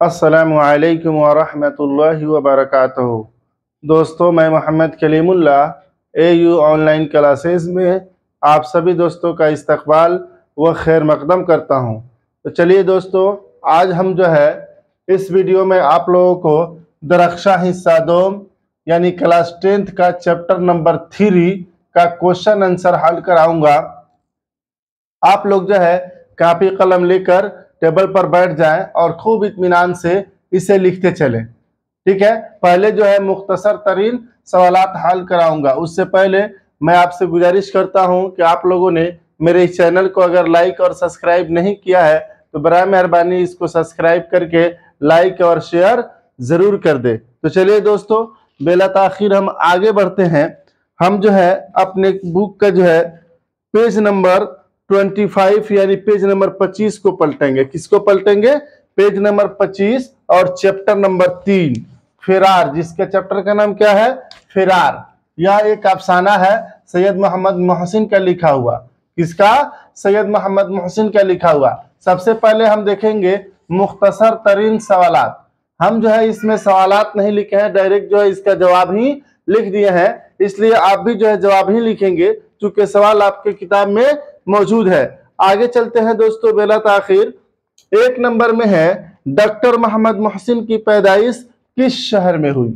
अस्सलामु अलैकुम वरहमतुल्लाहि वबरकातुहू। दोस्तों, मैं Mohammad Kalimullah AU online classes में आप सभी दोस्तों का इस्तकबाल व खैर मकदम करता हूं। तो चलिए दोस्तों, आज हम जो है इस वीडियो में आप लोगों को दरख्शा हिस्सा 2 यानी क्लास 10th का चैप्टर नंबर 3 का क्वेश्चन आंसर हल कराऊंगा। आप लोग जो है कापी कलम लेकर टेबल पर बैठ जाएं और खूब इत्मीनान से इसे लिखते चलें। ठीक है, पहले जो है मुख्तसर तरीन सवालात हल कराऊंगा। उससे पहले मैं आपसे गुजारिश करता हूं कि आप लोगों ने मेरे इस चैनल को अगर लाइक और सब्सक्राइब नहीं किया है तो बराए मेहरबानी इसको सब्सक्राइब करके लाइक और शेयर जरूर कर दे। तो चलिए दोस्तों, बेला ताखिर हम आगे बढ़ते हैं। हम जो है अपने बुक का जो है पेज नंबर 25 यानी पेज नंबर 25 को पलटेंगे। किसको पलटेंगे? पेज नंबर 25 और चैप्टर नंबर 3 फिरार, जिसके चैप्टर का नाम क्या है? फिरार। यह एक अफसाना है सैयद मोहम्मद मोहसिन का लिखा हुआ। किसका? सैयद मोहम्मद मोहसिन का लिखा हुआ। सबसे पहले हम देखेंगे मुख्तसर तरीन सवालात। हम जो है इसमें सवालात नहीं लिखे हैं, डायरेक्ट जो है इसका जवाब ही लिख दिए हैं, इसलिए आप भी जो है जवाब ही लिखेंगे क्योंकि सवाल आपके किताब में मौजूद है। आगे चलते हैं दोस्तों, बेला ताखिर 1 नंबर में है डॉक्टर मोहम्मद मोहसिन की पैदाइश किस शहर में हुई?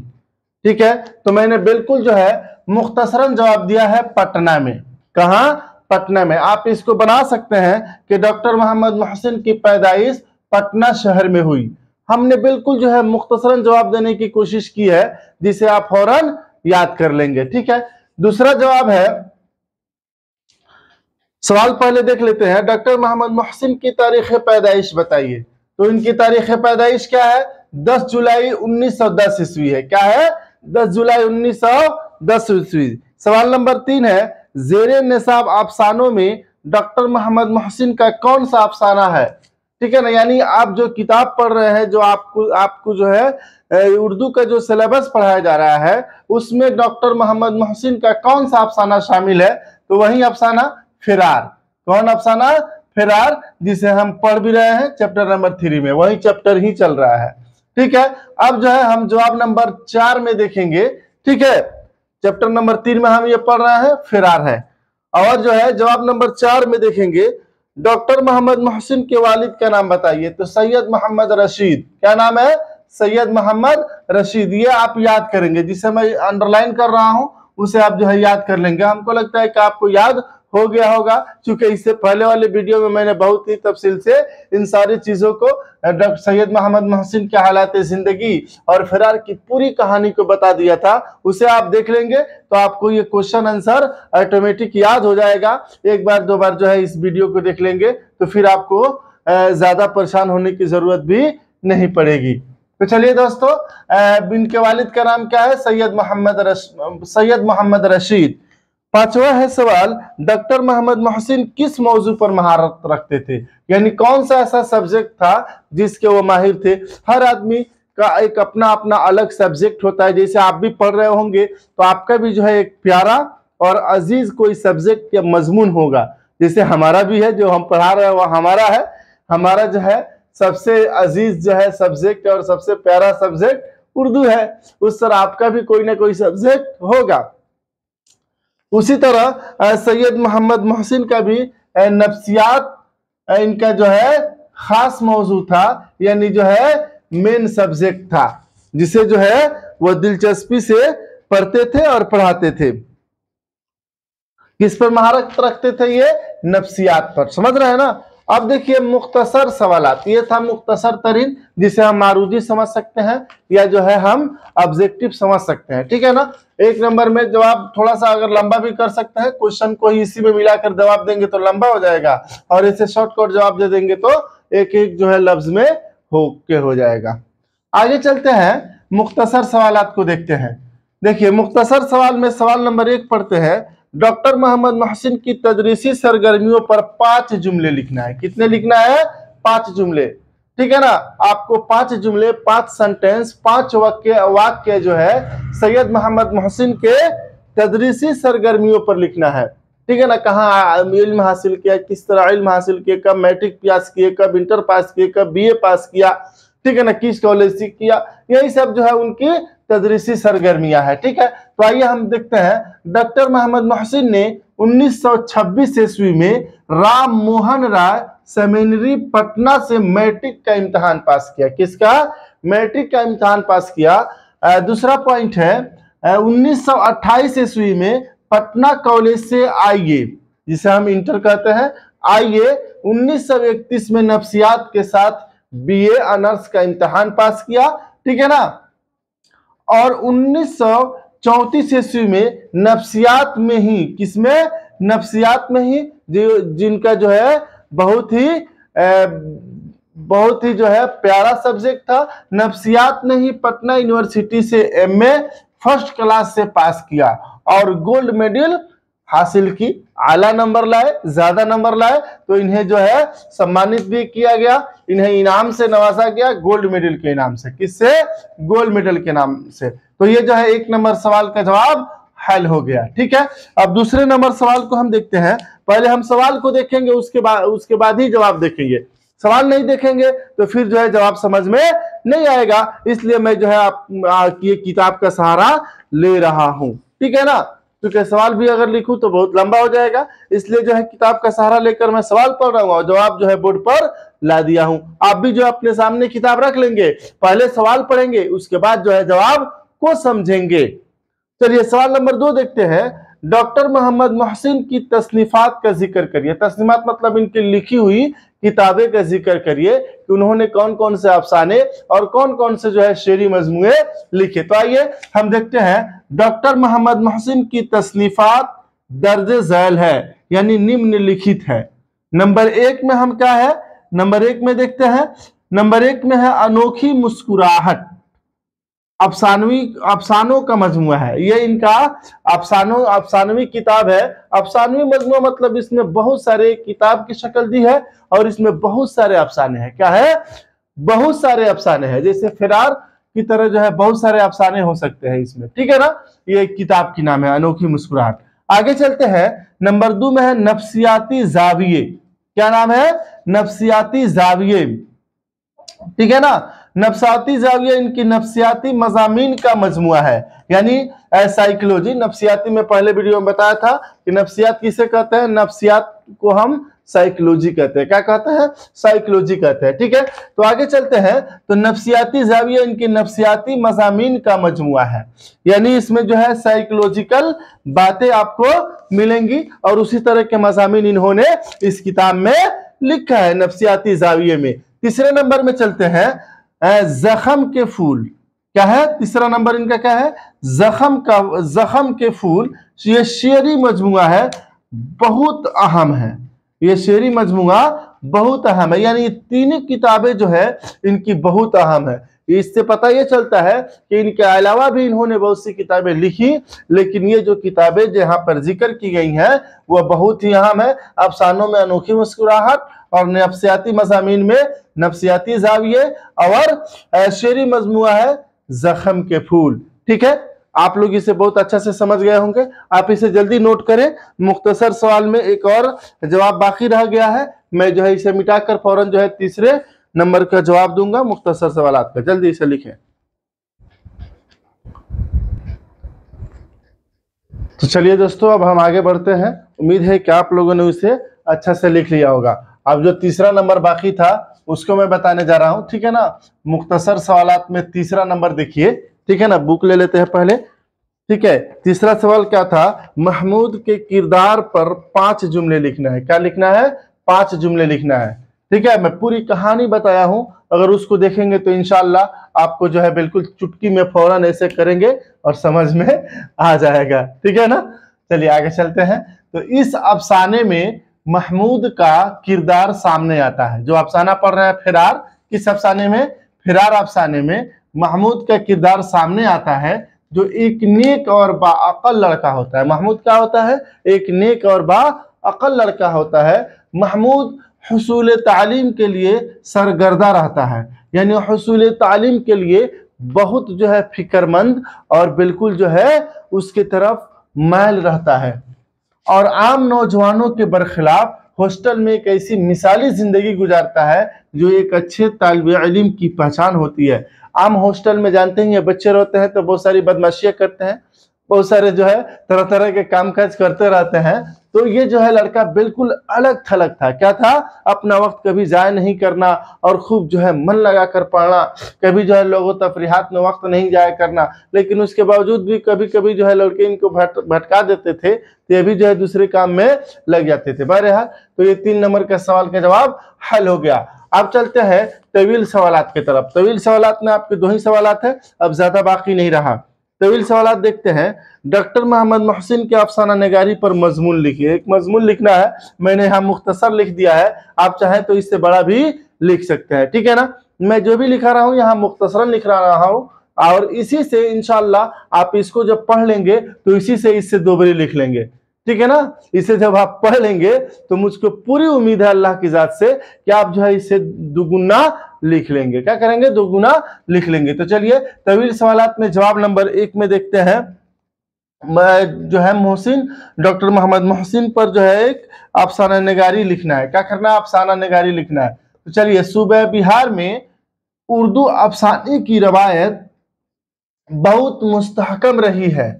ठीक है, तो मैंने बिल्कुल जो है मुख्तसरन जवाब दिया है पटना में। कहां? पटना में। आप इसको बना सकते हैं कि डॉक्टर मोहम्मद मोहसिन की पैदाइश पटना शहर में हुई। हमने बिल्कुल जो है मुख्तसरन जवाब देने की कोशिश की है जिसे आप फौरन याद कर लेंगे। ठीक है, दूसरा जवाब है, सवाल पहले देख लेते हैं। डॉक्टर मोहम्मद मोहसिन की तारीख पैदाइश बताइए। तो इनकी तारीख पैदाइश क्या है? 10 जुलाई 1910 ईस्वी है। क्या है? 10 जुलाई 1910 ईस्वी। सवाल नंबर 3 है, जेरे निसाब अफसानों में डॉक्टर मोहम्मद मोहसिन का कौन सा अफसाना है? ठीक है ना, यानी आप जो किताब पढ़ रहे हैं, जो आपको जो है उर्दू का जो सिलेबस पढ़ाया जा रहा है उसमें डॉक्टर मोहम्मद मोहसिन का कौन सा अफसाना शामिल है? तो वही अफसाना फिरार। कौन अफसाना? फिरार, जिसे हम पढ़ भी रहे हैं चैप्टर नंबर 3 में, वही चैप्टर ही चल रहा है। ठीक है, अब जो है हम जवाब नंबर 4 में देखेंगे। ठीक है, चैप्टर नंबर 3 में हम ये पढ़ रहे हैं फिरार है, और जो है जवाब नंबर 4 में देखेंगे डॉक्टर मोहम्मद मोहसिन के वालिद का नाम बताइए। तो सैयद मोहम्मद रशीद। क्या नाम है? सैयद मोहम्मद रशीद। ये आप याद करेंगे, जिसे मैं अंडरलाइन कर रहा हूं उसे आप जो है याद कर लेंगे। हमको लगता है कि आपको याद हो गया होगा क्योंकि इससे पहले वाले वीडियो में मैंने बहुत ही तफसील से इन सारी चीजों को डॉक्टर सैयद मोहम्मद मोहसिन के हालात जिंदगी और फिरार की पूरी कहानी को बता दिया था। उसे आप देख लेंगे तो आपको ये क्वेश्चन आंसर ऑटोमेटिक याद हो जाएगा। एक बार 2 बार जो है इस वीडियो को देख लेंगे तो फिर आपको ज्यादा परेशान होने की जरूरत भी नहीं पड़ेगी। तो चलिए दोस्तों, इनके वालिद का नाम क्या है? सैयद मोहम्मद रशीद। 5वां है सवाल, डॉक्टर मोहम्मद मोहसिन किस मौजू पर महारत रखते थे? यानी कौन सा ऐसा सब्जेक्ट था जिसके वो माहिर थे? हर आदमी का एक अपना अपना अलग सब्जेक्ट होता है। जैसे आप भी पढ़ रहे होंगे तो आपका भी जो है एक प्यारा और अजीज कोई सब्जेक्ट या मजमून होगा। जैसे हमारा भी है, जो हम पढ़ा रहे हैं वो हमारा है। हमारा जो है सबसे अजीज जो है सब्जेक्ट और सबसे प्यारा सब्जेक्ट उर्दू है। उस तरह आपका भी कोई ना कोई सब्जेक्ट होगा। उसी तरह सैयद मोहम्मद मोहसिन का भी नफ्सियात इनका जो है खास मौजू था, यानी जो है मेन सब्जेक्ट था, जिसे जो है वो दिलचस्पी से पढ़ते थे और पढ़ाते थे। किस पर महारत रखते थे? ये नफ्सियात पर। समझ रहे हैं ना? अब देखिए मुख्तसर सवालात, ये था मुख्तसर तरीन, जिसे हम मारूदी समझ सकते हैं या जो है हम ऑब्जेक्टिव समझ सकते हैं। ठीक है ना? 1 नंबर में जवाब थोड़ा सा अगर लंबा भी कर सकते हैं, क्वेश्चन को ही इसी में मिलाकर जवाब देंगे तो लंबा हो जाएगा, और इसे शॉर्टकट जवाब दे देंगे तो एक एक जो है लफ्ज में हो जाएगा। आगे चलते हैं, मुख्तसर सवालात को देखते हैं। देखिए मुख्तसर सवाल में सवाल नंबर 1 पढ़ते हैं। डॉक्टर मोहम्मद मोहसिन की तदरीसी सरगर्मियों पर 5 जुमले लिखना है। कितने लिखना है? 5 जुमले। ठीक है ना? आपको 5 जुमले, 5 सेंटेंस, 5 वाक्य जो है सैयद मोहम्मद मोहसिन के तदरीसी सरगर्मियों पर लिखना है। ठीक है ना? कहाँ इल्म हासिल किया, किस तरह इल्म हासिल किया, कब मैट्रिक पास किए, कब इंटर पास किए, कब BA पास किया। ठीक है ना, किस कॉलेज से किया, यही सब जो है उनकी तदरीसी सरगर्मियां है। ठीक है, तो आइए हम देखते हैं डॉक्टर मोहम्मद मोहसिन ने 1926 ईस्वी में राम मोहन राय सेमिनरी पटना से मैट्रिक का इम्तिहान पास किया। किसका? मैट्रिक का इम्तिहान पास किया। दूसरा पॉइंट है 1928 ईस्वी में पटना कॉलेज से आईए, जिसे हम इंटर कहते हैं, आईए 1931 में नफ्सियात के साथ बीए ऑनर्स का इम्तिहान पास किया। ठीक है ना, और 1934 ईस्वी में नफ्सियात में ही, किसमें? नफ्सियात में ही, जिनका जो है बहुत ही जो है प्यारा सब्जेक्ट था, नफ्सियात में ही पटना यूनिवर्सिटी से एमए फर्स्ट क्लास से पास किया और गोल्ड मेडल हासिल की। आला नंबर लाए, ज्यादा नंबर लाए तो इन्हें जो है सम्मानित भी किया गया, इन्हें इनाम से नवाजा गया, गोल्ड मेडल के इनाम से। किससे? गोल्ड मेडल के नाम से। तो ये जो है 1 नंबर सवाल का जवाब हल हो गया। ठीक है, अब दूसरे नंबर सवाल को हम देखते हैं। पहले हम सवाल को देखेंगे, उसके बाद ही जवाब देखेंगे। सवाल नहीं देखेंगे तो फिर जो है जवाब समझ में नहीं आएगा, इसलिए मैं जो है आपकी किताब का सहारा ले रहा हूं। ठीक है ना, क्योंकि सवाल भी अगर लिखूं तो बहुत लंबा हो जाएगा, इसलिए जो है किताब का सहारा लेकर मैं सवाल पढ़ रहा हूं और जवाब जो है बोर्ड पर ला दिया हूं। आप भी जो है अपने सामने किताब रख लेंगे, पहले सवाल पढ़ेंगे, उसके बाद जो है जवाब को समझेंगे। चलिए सवाल नंबर 2 देखते हैं। डॉक्टर मोहम्मद मोहसिन की तसनीफात का जिक्र करिए। तसनीफात मतलब इनकी लिखी हुई किताबें का जिक्र करिए कि उन्होंने कौन कौन से अफसाने और कौन कौन से जो है शेरी मजमूए लिखे। तो आइए हम देखते हैं। डॉक्टर मोहम्मद मोहसिन की तसनीफात दर्ज झैल है, यानी निम्नलिखित है। नंबर 1 में हम क्या है, नंबर 1 में देखते हैं। नंबर 1 में है अनोखी मुस्कुराहट, अफसानों का मजमुआ है। ये इनका अफसानवी किताब है। अफसानवी मजमुआ मतलब इसमें बहुत सारे किताब की शक्ल दी है और इसमें बहुत सारे अफसाने हैं। क्या है? बहुत सारे अफसाने हैं, जैसे फिरार की तरह जो है बहुत सारे अफसाने हो सकते हैं इसमें। ठीक है ना, ये किताब की नाम है अनोखी मुस्कुराहट। आगे चलते हैं। नंबर 2 में है नफ्सियाती जाविये। क्या नाम है? नफ्सियाती जाविये। ठीक है ना, नफ्सियाती जाविया इनकी नफ्सियाती मजामीन का मजमुआ है, यानी साइकोलॉजी। नफ्सियाती में पहले वीडियो में बताया था कि नफ्सियात किसे कहते हैं, नफ्सियात को हम साइकोलॉजी कहते हैं। क्या कहते हैं? साइकोलॉजी कहते हैं। ठीक है, तो आगे चलते हैं। तो नफ्सियाती जाविया इनकी नफ्सियाती मजामीन का मजमुआ है, यानी इसमें जो है साइकोलॉजिकल बातें आपको मिलेंगी और उसी तरह के मजामीन इन्होंने इस किताब में लिखा है नफ्सियाती जाविये में। तीसरे नंबर में चलते हैं। जख्म के फूल। क्या है? तीसरा नंबर इनका क्या है? जख्म के फूल। ये शेरी मजमुआ है, बहुत अहम है। ये शेरी मजमुआ बहुत अहम है, यानी ये तीनों किताबें जो है इनकी बहुत अहम है। इससे पता ये चलता है कि इनके अलावा भी इन्होंने बहुत सी किताबें लिखी, लेकिन ये जो किताबें जहाँ पर जिक्र की गई हैं वह बहुत ही अहम है। अफसानों में अनोखी मुस्कुराहट और नफ्सियाती मज़ामीन में नफ्सियाती जाविये और शेरी मजमुआ है जख्म के फूल। ठीक है, आप लोग इसे बहुत अच्छा से समझ गए होंगे। आप इसे जल्दी नोट करें। मुख्तसर सवाल में एक और जवाब बाकी रह गया है, मैं जो है इसे मिटाकर फौरन जो है तीसरे नंबर का जवाब दूंगा मुख्तसर सवालात का। जल्दी इसे लिखें। तो चलिए दोस्तों, अब हम आगे बढ़ते हैं। उम्मीद है कि आप लोगों ने इसे अच्छा से लिख लिया होगा। अब जो तीसरा नंबर बाकी था उसको मैं बताने जा रहा हूं। ठीक है ना, मुख्तसर सवालात में तीसरा नंबर देखिए। ठीक है ना, बुक ले लेते हैं पहले। ठीक है, तीसरा सवाल क्या था? महमूद के किरदार पर 5 जुमले लिखना है। क्या लिखना है? 5 जुमले लिखना है। ठीक है, मैं पूरी कहानी बताया हूं, अगर उसको देखेंगे तो इंशाल्लाह आपको जो है बिल्कुल चुटकी में फौरन ऐसे करेंगे और समझ में आ जाएगा। ठीक है ना, चलिए आगे चलते हैं। तो इस अफसाने में महमूद का किरदार सामने आता है। जो अफसाना पढ़ रहे हैं फिरार, किस अफसाने में? फिरार अफसाने में महमूद का किरदार सामने आता है, जो एक नेक और बाअक्ल लड़का होता है। महमूद क्या होता है? एक नेक और बाअक्ल लड़का होता है। महमूद हुसूल तालीम के लिए सरगर्दा रहता है, यानी हुसूल तालीम के लिए बहुत जो है फिक्रमंद और बिल्कुल जो है उसके तरफ माइल रहता है, और आम नौजवानों के बरखिलाफ हॉस्टल में एक ऐसी मिसाली जिंदगी गुजारता है जो एक अच्छे तालिब इल्म की पहचान होती है। आम हॉस्टल में जानते हैं बच्चे रहते हैं तो बहुत सारी बदमाशियां करते हैं, बहुत सारे जो है तरह तरह के कामकाज करते रहते हैं। तो ये जो है लड़का बिल्कुल अलग थलग था। क्या था? अपना वक्त कभी जाया नहीं करना और खूब जो है मन लगा कर पढ़ना, कभी जो है लोगों तफरीहात में वक्त नहीं जाया करना। लेकिन उसके बावजूद भी कभी कभी जो है लड़के इनको भटका देते थे, तो ये भी जो है दूसरे काम में लग जाते थे। बहरहाल तो ये 3 नंबर का सवाल का जवाब हल हो गया। अब चलते हैं तवील सवालात की तरफ। तवील सवालात में आपके 2 ही सवालात है, अब ज्यादा बाकी नहीं रहा। तवील सवालात देखते हैं। डॉक्टर मोहम्मद मोहसिन के अफसाना निगारी पर मजमून लिखिए। एक मजमून लिखना है, मैंने यहाँ मुख्तसर लिख दिया है, आप चाहें तो इससे बड़ा भी लिख सकते हैं, ठीक है ना। मैं जो भी लिखा रहा हूँ यहाँ मुख्तसरन लिख रहा हूँ और इसी से इंशाअल्लाह आप इसको जब पढ़ लेंगे तो इसी से इससे दोबारी लिख लेंगे, ठीक है ना। इसे जब आप पढ़ लेंगे तो मुझको पूरी उम्मीद है अल्लाह की जात से कि आप जो है इसे दुगुना लिख लेंगे। क्या करेंगे? दुगुना लिख लेंगे। तो चलिए तवील सवालात में जवाब नंबर 1 में देखते हैं। जो है मोहसिन, डॉक्टर मोहम्मद मोहसिन पर जो है एक अफसाना निगारी लिखना है। क्या करना है? अफसाना निगारी लिखना है। तो चलिए, सूबे बिहार में उर्दू अफसाने की रवायत बहुत मुस्तहकम रही है।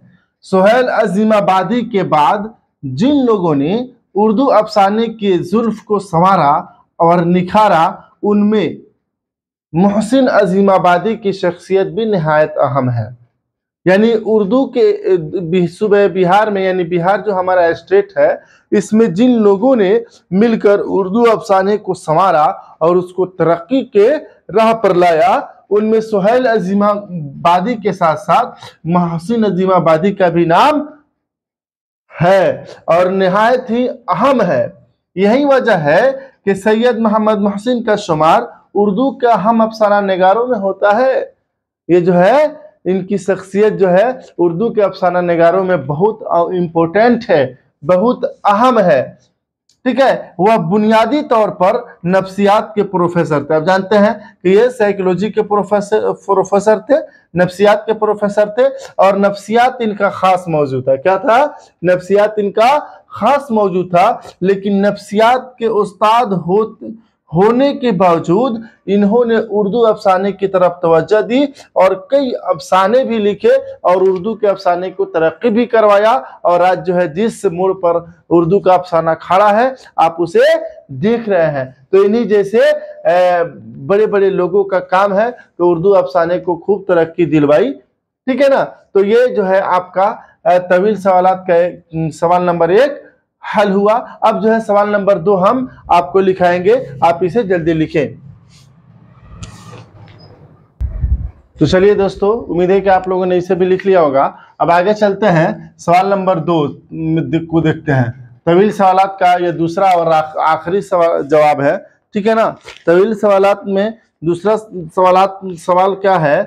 सोहेल अजीमाबादी के बाद जिन लोगों ने उर्दू अफसाने के जुल्फ को संवारा और निखारा, उनमें मोहसिन अजीमाबादी की शख्सियत भी निहायत अहम है। यानी उर्दू के सूबे बिहार में, यानी बिहार जो हमारा स्टेट है, इसमें जिन लोगों ने मिलकर उर्दू अफसाने को संवारा और उसको तरक्की के राह पर लाया, उनमें सोहेल अजीमाबादी के साथ साथ मोहसिन अजीमाबादी का भी नाम है और निहायत ही अहम है। यही वजह है कि सैयद मोहम्मद मोहसिन का शुमार उर्दू के अहम अफसाना निगारों में होता है। ये जो है इनकी शख्सियत जो है उर्दू के अफसाना निगारों में बहुत इम्पोर्टेंट है, बहुत अहम है, ठीक है। वह बुनियादी तौर पर नफ्सियात के प्रोफेसर थे। अब जानते हैं कि ये साइकोलॉजी के प्रोफेसर थे, नफ्सियात के प्रोफेसर थे और नफ्सियात इनका खास मौजूद था। क्या था? नफ्सियात इनका खास मौजूद था। लेकिन नफ्सियात के उस्ताद होने के बावजूद इन्होंने उर्दू अफसाने की तरफ तवज्जो दी और कई अफसाने भी लिखे और उर्दू के अफसाने को तरक्की भी करवाया। और आज जो है जिस मोड़ पर उर्दू का अफसाना खड़ा है आप उसे देख रहे हैं। तो इन्हीं जैसे बड़े बड़े लोगों का काम है तो उर्दू अफसाने को खूब तरक्की दिलवाई, ठीक है ना। तो ये जो है आपका तवील सवालात का सवाल नंबर 1 हल हुआ। अब जो है सवाल नंबर 2 हम आपको लिखाएंगे, आप इसे जल्दी लिखें। तो चलिए दोस्तों, उम्मीद है कि आप लोगों ने इसे भी लिख लिया होगा। अब आगे चलते हैं, सवाल नंबर 2 को देखते हैं। तवील सवालात का ये दूसरा और आखिरी जवाब है, ठीक है ना। तवील सवालात में दूसरा सवाल क्या है?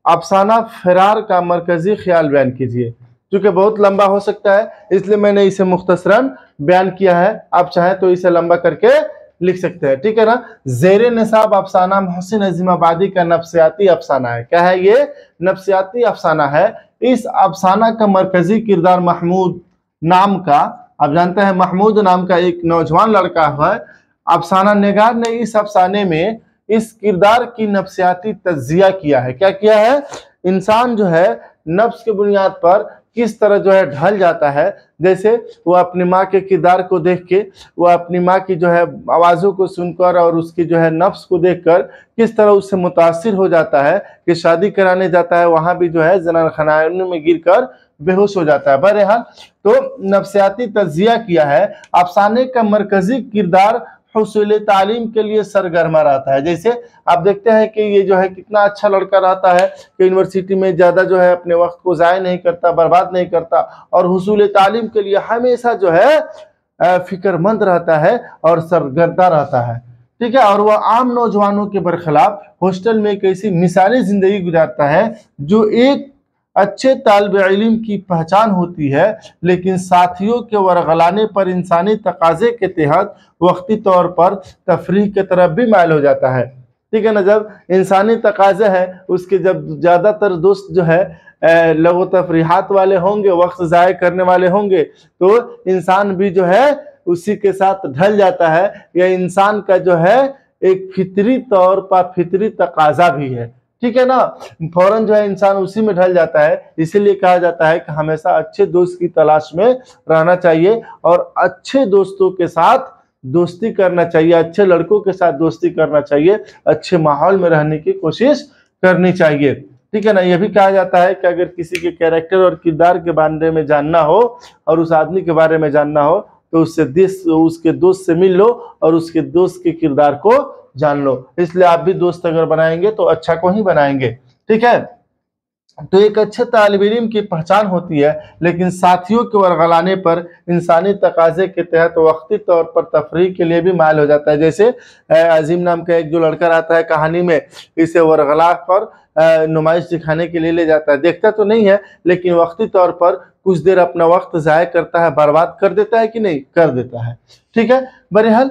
अफसाना फिरार का मरकजी ख्याल बयान कीजिए। क्योंकि बहुत लंबा हो सकता है इसलिए मैंने इसे मुख्तसरन बयान किया है, आप चाहें तो इसे लंबा करके लिख सकते हैं, ठीक है ना। ज़ेरे निसाब अफसाना मोहसिन अजीमाबादी का नफ्सियाती अफसाना है। क्या है ये? नफ्सियाती अफसाना है। इस अफसाना का मरकजी किरदार महमूद नाम का, आप जानते हैं महमूद नाम का एक नौजवान लड़का है। अफसाना निगार ने इस अफसाने में इस किरदार की नफ्सियाती तज्जिया किया है। क्या किया है? इंसान जो है नफ्स की बुनियाद पर किस तरह जो है ढल जाता है। जैसे वो अपनी माँ के किरदार को देख के, वो अपनी माँ की जो है आवाज़ों को सुनकर और उसकी जो है नफ्स को देखकर किस तरह उससे मुतासिर हो जाता है कि शादी कराने जाता है, वहाँ भी जो है ज़नाखाने में गिरकर बेहोश हो जाता है। बहरहाल तो नफ्सियाती तज्जिया किया है। अफसाने का मरकजी किरदार हुसूल तालीम के लिए सरगर्मा रहता है। जैसे आप देखते हैं कि ये जो है कितना अच्छा लड़का रहता है कि यूनिवर्सिटी में ज़्यादा जो है अपने वक्त को ज़ाय नहीं करता, बर्बाद नहीं करता और हुसूल तालीम के लिए हमेशा जो है फिक्रमंद रहता है और सरगर्दा रहता है, ठीक है। और वह आम नौजवानों के बरखिलाफ हॉस्टल में एक ऐसी मिसाली ज़िंदगी गुजारता है जो एक अच्छे तालिब इल्म की पहचान होती है, लेकिन साथियों के वरगलाने पर इंसानी तकाजे के तहत वक्ती तौर पर तफरीह की तरफ भी माइल हो जाता है, ठीक है ना। जब इंसानी तकाजे है उसके, जब ज़्यादातर दोस्त जो है लगो तफरीहात वाले होंगे, वक्त ज़ाय करने वाले होंगे, तो इंसान भी जो है उसी के साथ ढल जाता है। यह इंसान का जो है एक फितरी तौर पर फितरी तकाजा भी है, ठीक है ना। फौरन जो है इंसान उसी में ढल जाता है। इसीलिए कहा जाता है कि हमेशा अच्छे दोस्त की तलाश में रहना चाहिए और अच्छे दोस्तों के साथ दोस्ती करना चाहिए, अच्छे लड़कों के साथ दोस्ती करना चाहिए, अच्छे माहौल में रहने की कोशिश करनी चाहिए, ठीक है ना। यह भी कहा जाता है कि अगर किसी के कैरेक्टर और किरदार के बारे में जानना हो और उस आदमी के बारे में जानना हो तो उसके दोस्त से मिल लो और उसके दोस्त के किरदार को जान लो। इसलिए आप भी दोस्त अगर बनाएंगे तो अच्छा को ही बनाएंगे, ठीक है। तो एक अच्छे तालिब इल्म की पहचान होती है, लेकिन साथियों के वरगलाने पर इंसानी तकाजे के तहत वक्ती तौर पर तफरीह के लिए भी मायल हो जाता है। जैसे अजीम नाम का एक जो लड़का रहता है कहानी में, इसे वरगला पर नुमाइश दिखाने के लिए ले जाता है। देखता तो नहीं है लेकिन वक्ती तौर पर कुछ देर अपना वक्त ज़ाया करता है, बर्बाद कर देता है कि नहीं कर देता है, ठीक है। बहरहाल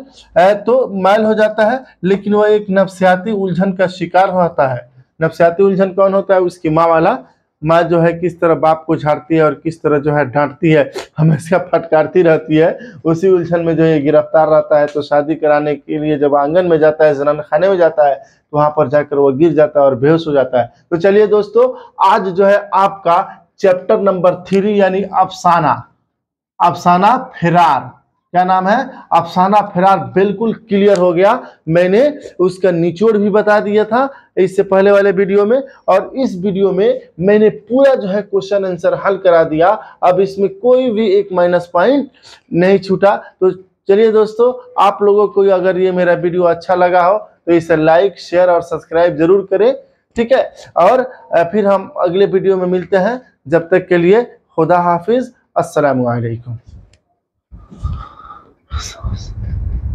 तो मायल हो जाता है, लेकिन वह एक नफ्सियाती उलझन का शिकार होता है। नफ्सियाती उलझन कौन होता है? उसकी माँ वाला। माँ जो है किस तरह बाप को झाड़ती है और किस तरह जो है डांटती है, हमेशा फटकारती रहती है। उसी उलझन में जो है गिरफ्तार रहता है। तो शादी कराने के लिए जब आंगन में जाता है, जनाना खाने में जाता है, तो वहां पर जाकर वो गिर जाता है और बेहोश हो जाता है। तो चलिए दोस्तों, आज जो है आपका चैप्टर नंबर 3 यानी अफसाना फिरार, क्या नाम है? अफसाना फिरार बिल्कुल क्लियर हो गया। मैंने उसका निचोड़ भी बता दिया था इससे पहले वाले वीडियो में, और इस वीडियो में मैंने पूरा जो है क्वेश्चन आंसर हल करा दिया। अब इसमें कोई भी एक माइनस पॉइंट नहीं छूटा। तो चलिए दोस्तों, आप लोगों को अगर ये मेरा वीडियो अच्छा लगा हो तो इसे लाइक, शेयर और सब्सक्राइब जरूर करें, ठीक है। और फिर हम अगले वीडियो में मिलते हैं। जब तक के लिए खुदा हाफिज, अस्सलामु अलैकुम।